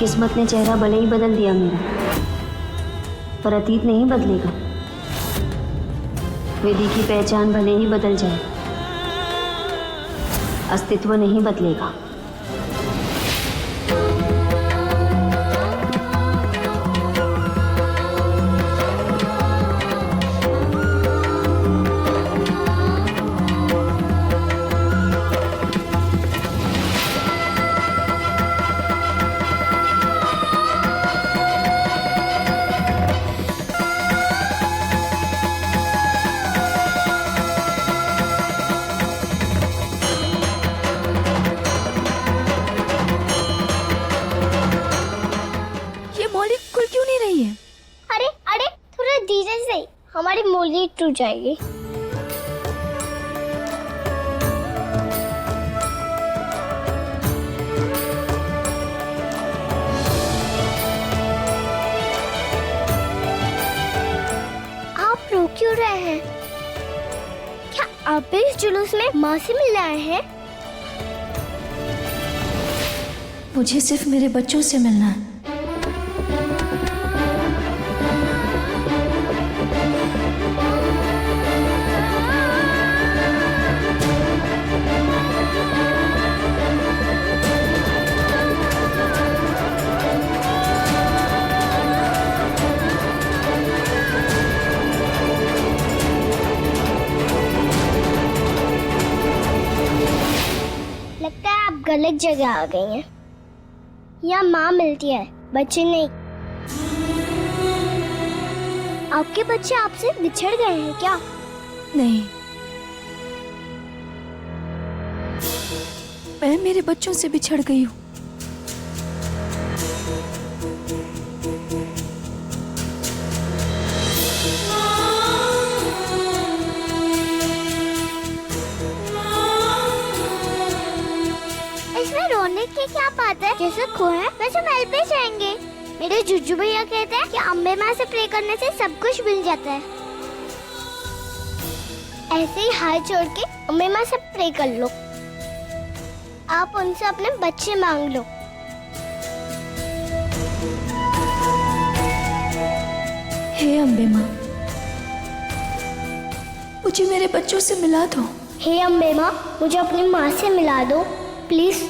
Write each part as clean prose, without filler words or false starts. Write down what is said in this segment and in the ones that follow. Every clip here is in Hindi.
किस्मत ने चेहरा भले ही बदल दिया मेरा, पर अतीत नहीं बदलेगा। विधि की पहचान भले ही बदल जाए, अस्तित्व नहीं बदलेगा। हमारी मूली टूट जाएगी। आप रो क्यों रहे हैं? क्या आप इस जुलूस में माँ से मिलने आए हैं? मुझे सिर्फ मेरे बच्चों से मिलना है। लगता है आप गलत जगह आ गई हैं। यहाँ माँ मिलती है, बच्चे नहीं। आपके बच्चे आपसे बिछड़ गए हैं क्या? नहीं, मैं मेरे बच्चों से बिछड़ गई हूँ। इसमें रोने की क्या बात है? जैसे खोए वैसे महल पे जाएंगे। मेरे जुज्जू भैया कहते हैं कि अम्बे माँ से प्रे करने से सब कुछ मिल जाता है। ऐसे ही हाथ जोड़ के अम्बे माँ से प्रे कर लो। आप उनसे अपने बच्चे मांग लो। हे अम्बे माँ, मुझे मेरे बच्चों से मिला दो। हे अम्बे माँ, मुझे अपनी माँ से मिला दो प्लीज।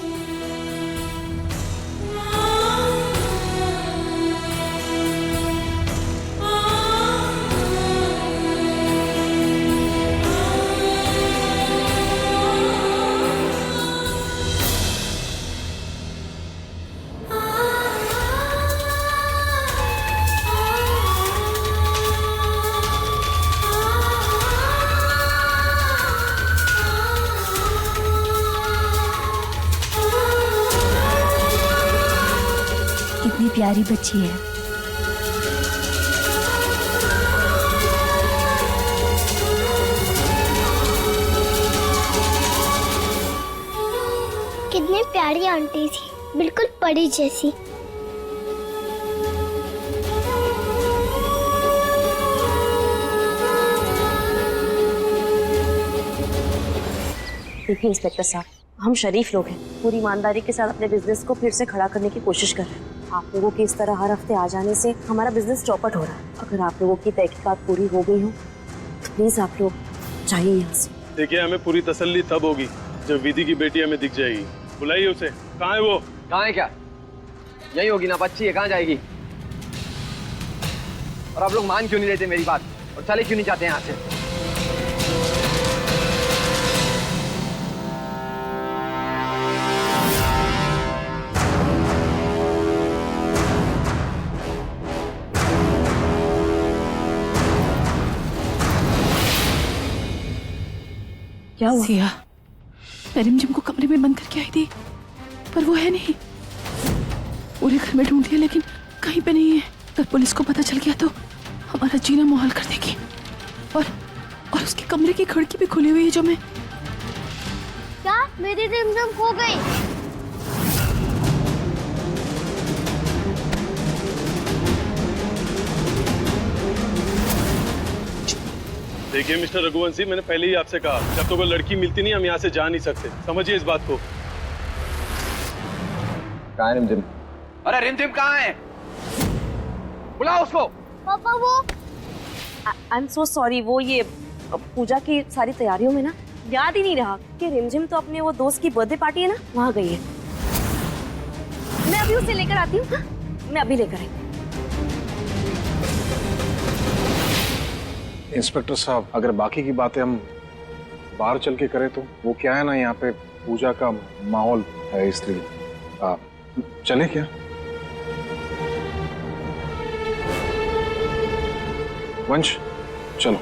कितनी प्यारी बच्ची है। कितनी प्यारी आंटी थी, बिल्कुल परी जैसी। देखिए इंस्पेक्टर साहब, हम शरीफ लोग हैं, पूरी ईमानदारी के साथ अपने बिजनेस को फिर से खड़ा करने की कोशिश कर रहे हैं। आप लोगों की इस तरह हर हफ्ते आ जाने से हमारा बिजनेस चौपट हो रहा है। अगर आप लोगों की तहकीकात पूरी हो गई हो तो प्लीज आप लोग जाइए यहाँ से। देखिए, हमें पूरी तसल्ली तब होगी जब विधि की बेटी हमें दिख जाएगी। बुलाइए उसे। कहाँ है वो? कहाँ है? क्या यही होगी ना? बच्ची है, कहाँ जाएगी? और आप लोग मान क्यों नहीं लेते मेरी बात और चले क्यों नहीं जाते यहाँ से? क्या हुआ? सिया, मैं रिमझिम को कमरे में बंद करके आई थी, पर वो है नहीं। पूरे घर में ढूंढ लिया लेकिन कहीं पे नहीं है। अगर पुलिस को पता चल गया तो हमारा जीना मुहाल कर देगी। और उसके कमरे की खिड़की भी खुली हुई है जो मैं। क्या मेरी रिमझिम खो गई? देखिए मिस्टर रघुवंशी, मैंने पहले ही आपसे कहा, जब तक वो लड़की मिलती नहीं हम यहाँ से जा नहीं सकते। समझिए इस बात को। कहाँ है रिमझिम? अरे रिमझिम कहाँ है? बुलाओ उसको। पापा वो आई एम सो सॉरी, वो ये पूजा की सारी तैयारियों में ना याद ही नहीं रहा कि रिमझिम तो अपने वो दोस्त की बर्थडे पार्टी है ना, वहां गई है। मैं अभी उसे लेकर आती हूँ। हाँ? मैं अभी लेकर आई। इंस्पेक्टर साहब, अगर बाकी की बातें हम बाहर चल के करें तो वो क्या है ना, यहाँ पे पूजा का माहौल है, इसलिए चले क्या? वंश चलो।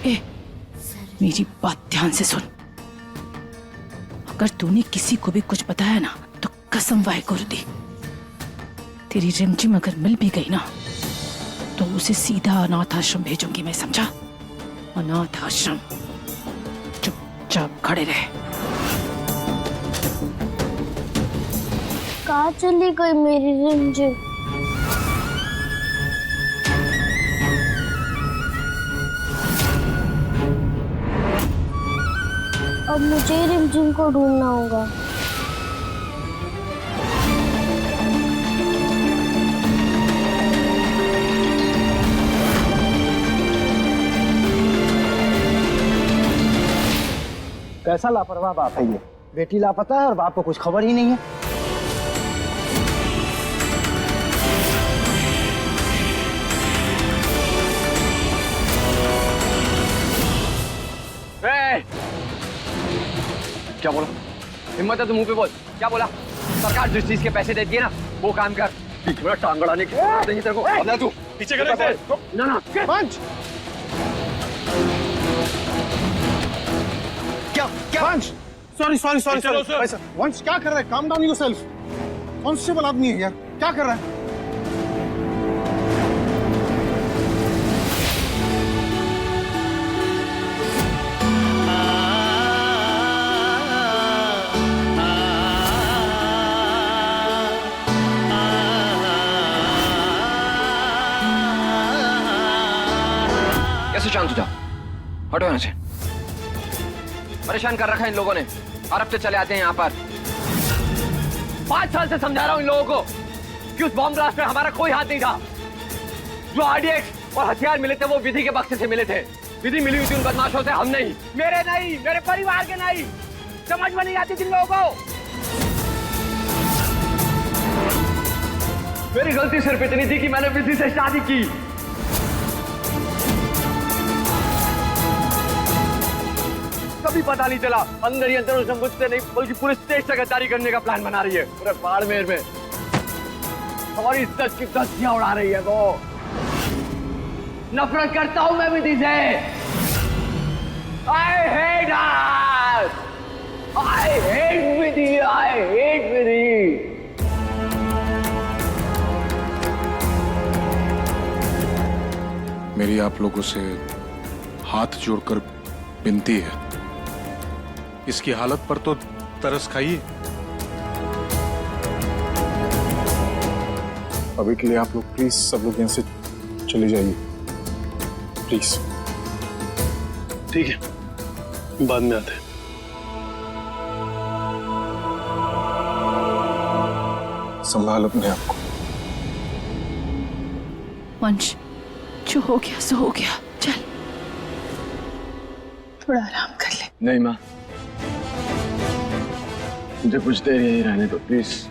ए, मेरी बात ध्यान से सुन। अगर तूने किसी को भी कुछ बताया ना तो कसम वाहेगुरु दी, तेरी रिमझिम अगर मिल भी गई ना तो उसे सीधा अनाथ आश्रम भेजूंगी मैं, समझा? अनाथ आश्रम। चुपचाप खड़े रहे। कहाँ चली गई मेरी रिमझिम? अब मुझे रिमझिम को ढूंढना होगा। कैसा लापरवाह बाप है ये। बेटी लापता है और बाप को कुछ खबर ही नहीं है। क्या बोला? हिम्मत है तो मुंह पे बोल, क्या बोला? सरकार जिस चीज के पैसे देती है ना वो काम कर। बीच में टांग अड़ाने की नहीं तेरे को। अपना तू पीछे कर इसे। ना वंश, क्या वंश, सॉरी सॉरी सॉरी चलो सॉरी। सर। वंश क्या कर रहा है? Calm down yourself. कॉन्स्टेबल आदमी है यार, क्या कर रहा है? कैसे शांत हो जाओ? हटो यहाँ से। परेशान कर रखा है इन लोगों ने। हर हफ्ते चले आते हैं यहाँ पर। 5 साल से समझा रहा हूँ इन लोगों को कि उस बॉम्ब ब्लास्ट में हमारा कोई हाथ नहीं था। जो आरडीएक्स और हथियार मिले थे वो विधि के बक्से से मिले थे। विधि मिली हुई थी उन बदमाशों से, हम नहीं। मेरे नहीं, मेरे परिवार के नहीं। समझ में नहीं आती थी इन लोगों को। मेरी गलती सिर्फ इतनी थी कि मैंने विधि से शादी की। कभी पता नहीं चला अंदर ही अंदर उसने मुझसे नहीं बल्कि पूरे स्टेज से गद्दारी करने का प्लान बना रही है। पूरे बाड़मेर में और इज्जत की धज्जियां उड़ा रही है वो। नफरत करता हूं मैं विधि से। I hate her. I hate Vidhi. I hate विधि। मेरी आप लोगों से हाथ जोड़कर विनती है, इसकी हालत पर तो तरस खाइए। अभी के लिए आप लोग प्लीज सब लोग यहाँ से चले जाइए, प्लीज। ठीक है, बाद में आते हैं। संभाल अपने आप को। वंश, जो हो गया सो हो गया, चल थोड़ा आराम कर ले। नहीं माँ, मुझे कुछ देर यहीं रहने दो प्लीज।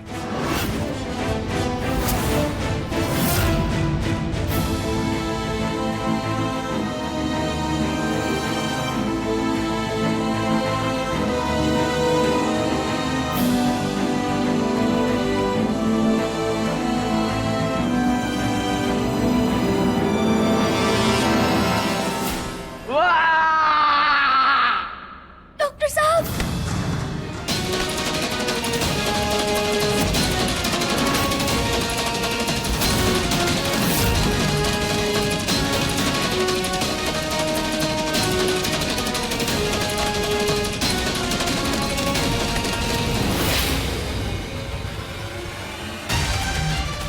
डॉक्टर साहब,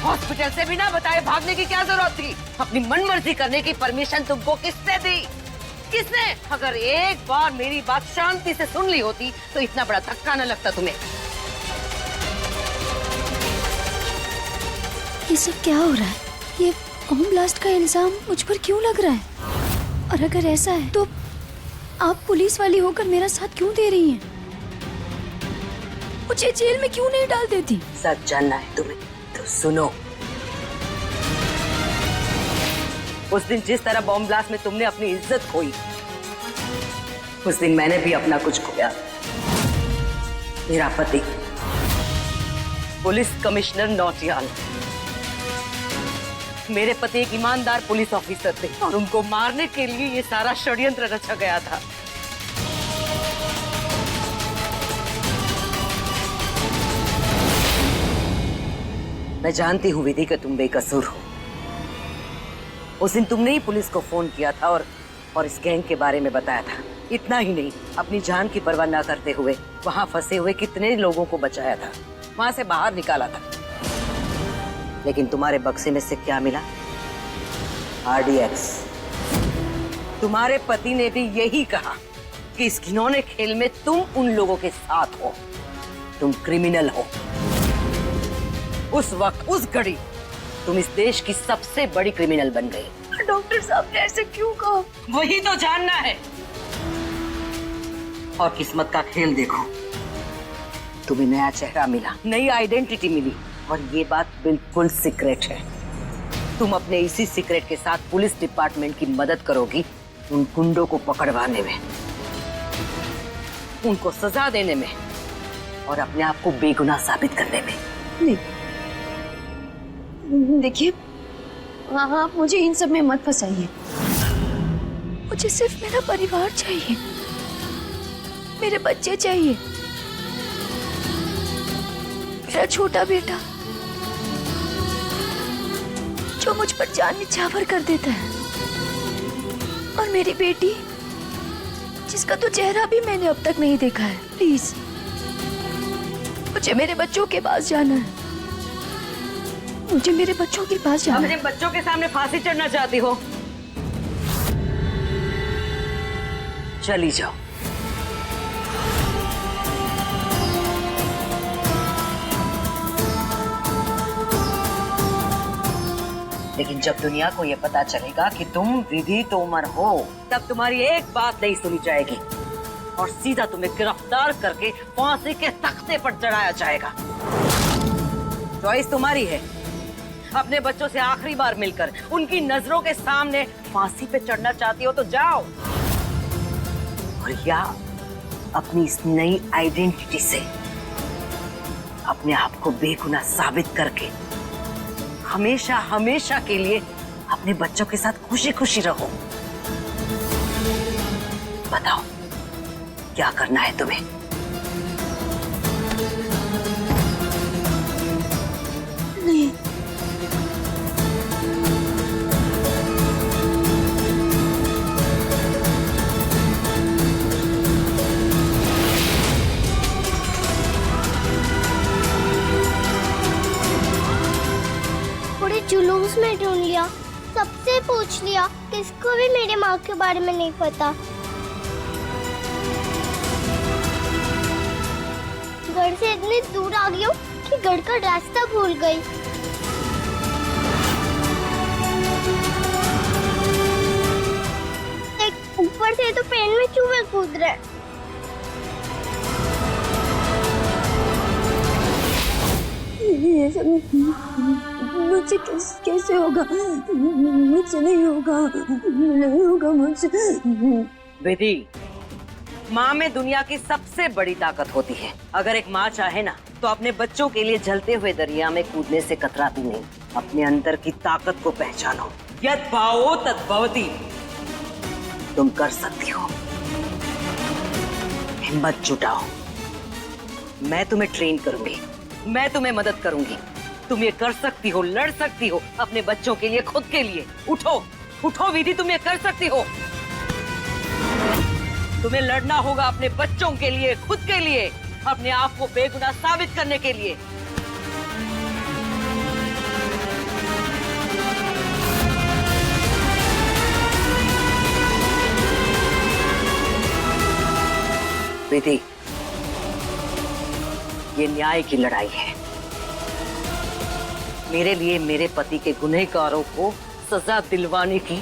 हॉस्पिटल से बिना बताए भागने की क्या जरूरत थी? अपनी मनमर्जी करने की परमिशन तुमको किसने दी? किसने? अगर एक बार मेरी बात शांति से सुन ली होती तो इतना बड़ा धक्का न लगता तुम्हें। ये सब क्या हो रहा है? ये बम ब्लास्ट का इल्जाम मुझ पर क्यों लग रहा है? और अगर ऐसा है तो आप पुलिस वाली होकर मेरा साथ क्यों दे रही हैं? मुझे जेल में क्यों नहीं डाल देती? सच जानना है तुम्हें तो सुनो। उस दिन जिस तरह बॉम्ब ब्लास्ट में तुमने अपनी इज्जत खोई, उस दिन मैंने भी अपना कुछ खोया। मेरा पति पुलिस कमिश्नर नौटियाल, मेरे पति एक ईमानदार पुलिस ऑफिसर थे और उनको मारने के लिए ये सारा षड्यंत्र रचा गया था। मैं जानती हूँ विधि कि तुम बेकसूर हो। उस दिन तुमने ही पुलिस को फोन किया था और इस गैंग के बारे में बताया था। इतना ही नहीं, अपनी जान की परवाह न करते हुए वहां फंसे हुए कितने लोगों को बचाया था, वहां से बाहर निकाला था। लेकिन तुम्हारे बक्से में से क्या मिला? RDX। तुम्हारे पति ने भी यही कहा कि इस घिनौने खेल में तुम उन लोगों के साथ हो, तुम क्रिमिनल हो। उस वक्त, उस घड़ी तुम इस देश की सबसे बड़ी क्रिमिनल बन गई। डॉक्टर साहब ने ऐसे क्यों कहा? वही तो जानना है। और किस्मत का खेल देखो, तुम्हें नया चेहरा मिला, नई आइडेंटिटी मिली, और ये बात बिल्कुल सीक्रेट है। तुम अपने इसी सीक्रेट के साथ पुलिस डिपार्टमेंट की मदद करोगी उन गुंडों को पकड़वाने में, उनको सजा देने में और अपने आप को बेगुनाह साबित करने में। नहीं, देखिए, आप मुझे इन सब में मत फंसाइए। मुझे सिर्फ मेरा परिवार चाहिए, मेरे बच्चे चाहिए, मेरा छोटा बेटा जो मुझ पर जान निछावर कर देता है, और मेरी बेटी जिसका तो चेहरा भी मैंने अब तक नहीं देखा है। प्लीज, मुझे मेरे बच्चों के पास जाना है। मुझे मेरे बच्चों के पास जाना है। अपने बच्चों के सामने फांसी चढ़ना चाहती हो? चली जाओ। लेकिन जब दुनिया को यह पता चलेगा कि तुम विधि तोमर हो, तब तुम्हारी एक बात नहीं सुनी जाएगी और सीधा तुम्हें गिरफ्तार करके फांसी के तख्ते पर चढ़ाया जाएगा। चॉइस तुम्हारी है। अपने बच्चों से आखिरी बार मिलकर उनकी नजरों के सामने फांसी पे चढ़ना चाहती हो तो जाओ, और या अपनी इस नई आइडेंटिटी से अपने आप को बेगुनाह साबित करके हमेशा हमेशा के लिए अपने बच्चों के साथ खुशी खुशी रहो। बताओ क्या करना है तुम्हें? नहीं, पूरे जुलूस में ढूंढ लिया, सबसे पूछ लिया, किसको भी मेरे माँ के बारे में नहीं पता। घर से इतनी दूर आ गई हूँ कि घर का रास्ता भूल गई। एक ऊपर से तो पेन में चूहे कूद रहे। ये सब मुझसे कैसे होगा? मुझसे नहीं होगा, नहीं होगा मुझसे। विधि, माँ में दुनिया की सबसे बड़ी ताकत होती है। अगर एक माँ चाहे ना तो अपने बच्चों के लिए जलते हुए दरिया में कूदने से कतराती नहीं। अपने अंदर की ताकत को पहचानो। यद भावो तद भवति। तुम कर सकती हो, हिम्मत जुटाओ। मैं तुम्हें ट्रेन करूंगी, मैं तुम्हें मदद करूंगी। तुम ये कर सकती हो, लड़ सकती हो अपने बच्चों के लिए, खुद के लिए। उठो, उठो विधि, तुम ये कर सकती हो। तुम्हें लड़ना होगा अपने बच्चों के लिए, खुद के लिए, अपने आप को बेगुनाह साबित करने के लिए। विधि, ये न्याय की लड़ाई है। मेरे लिए मेरे पति के गुनहगारों को सजा दिलवाने की,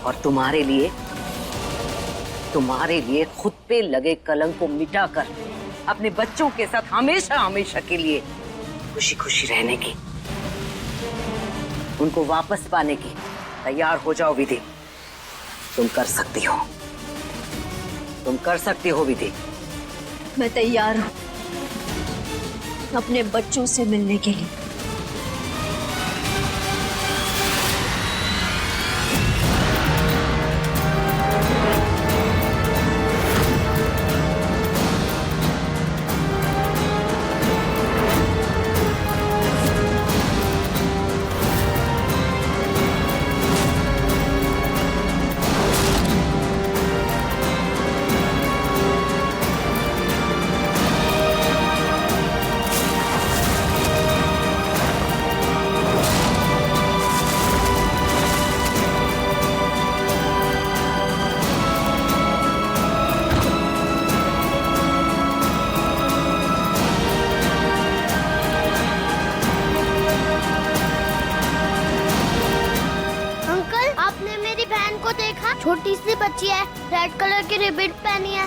और तुम्हारे लिए खुद पे लगे कलंक को मिटाकर अपने बच्चों के साथ हमेशा हमेशा के लिए खुशी खुशी रहने की, उनको वापस पाने की तैयार हो जाओ विधि। तुम कर सकती हो, तुम कर सकती हो विधि। मैं तैयार हूँ अपने बच्चों से मिलने के लिए। छोटी सी बच्ची है, रेड कलर की रिबन पहनी है।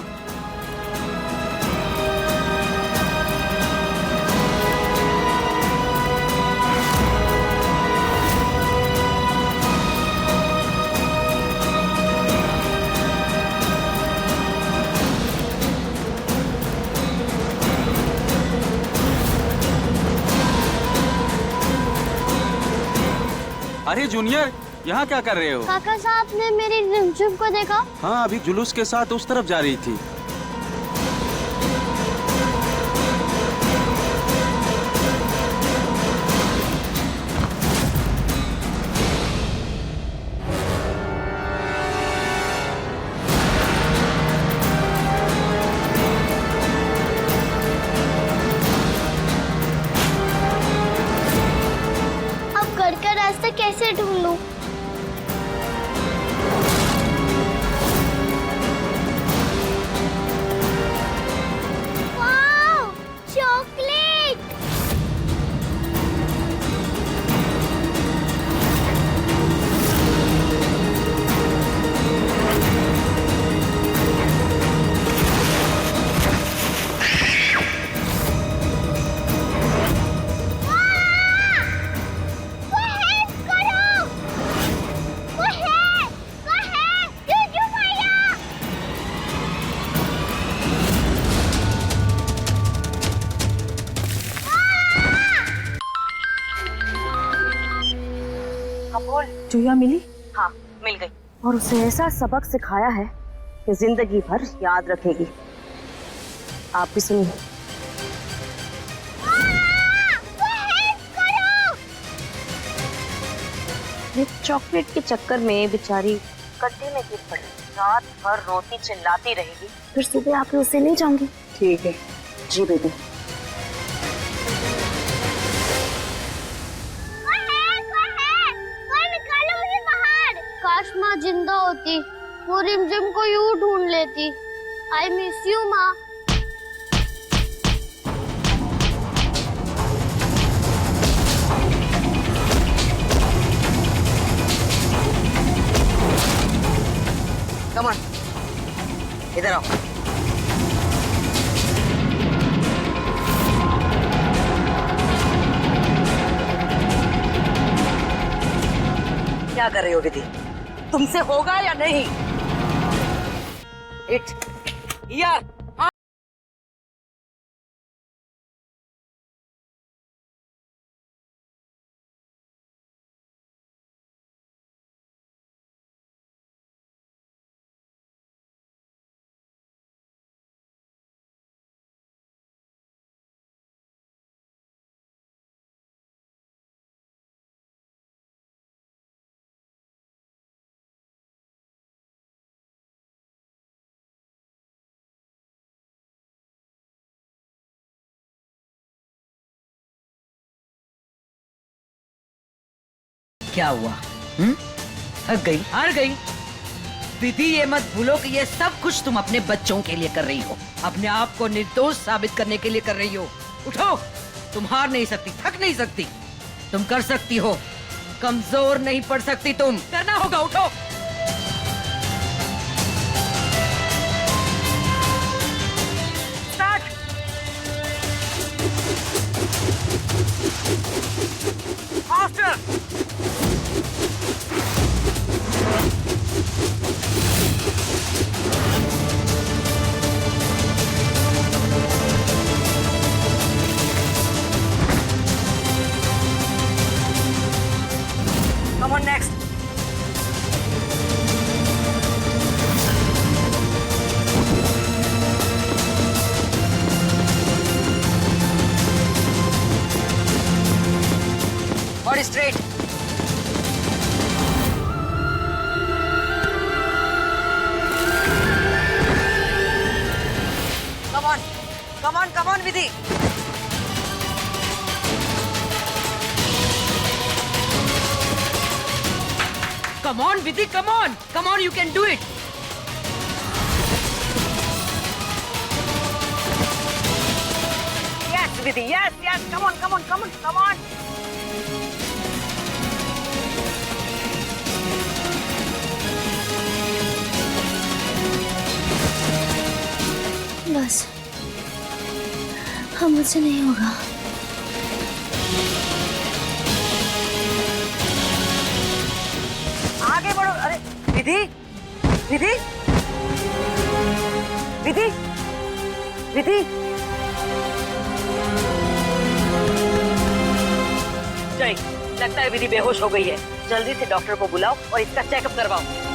अरे जूनियर, यहाँ क्या कर रहे हो? काका साहब ने मेरी रिमझिम को देखा? हाँ, अभी जुलूस के साथ उस तरफ जा रही थी। अब घर का रास्ता कैसे ढूंढूं? जोया मिली? हाँ, मिल गई, और उसे ऐसा सबक सिखाया है कि जिंदगी भर याद रखेगी। आप भी सुनिए। चॉकलेट के चक्कर में बेचारी गड्ढे में गिर पड़ी, रात भर रोती चिल्लाती रहेगी, फिर सुबह आके उसे ले जाऊंगी। ठीक है जी बेटी। काश माँ जिंदा होती, वो रिमझिम को यूं ढूंढ लेती। आई मिस यू माँ। कम ऑन, इधर आओ। क्या कर रही हो विधि? तुमसे होगा या नहीं? इट यार, क्या हुआ? थक गई? हार गई? विधि, ये मत भूलो कि ये सब कुछ तुम अपने बच्चों के लिए कर रही हो, अपने आप को निर्दोष साबित करने के लिए कर रही हो। उठो, तुम हार नहीं सकती, थक नहीं सकती। तुम कर सकती हो, कमजोर नहीं पड़ सकती तुम। करना होगा, उठो। Start. Faster. Come on, next. Body straight. Come on. Come on, come on, Vidhi. Come on, Vidhi, come on. Come on, you can do it. Yes, Vidhi, yes, yes. Come on, come on, come on, come on. बस हम मुझसे नहीं होगा। आगे बढ़ो। अरे विधि, विधि, विधि, विधि। जय, लगता है विधि बेहोश हो गई है। जल्दी से डॉक्टर को बुलाओ और इसका चेकअप करवाओ।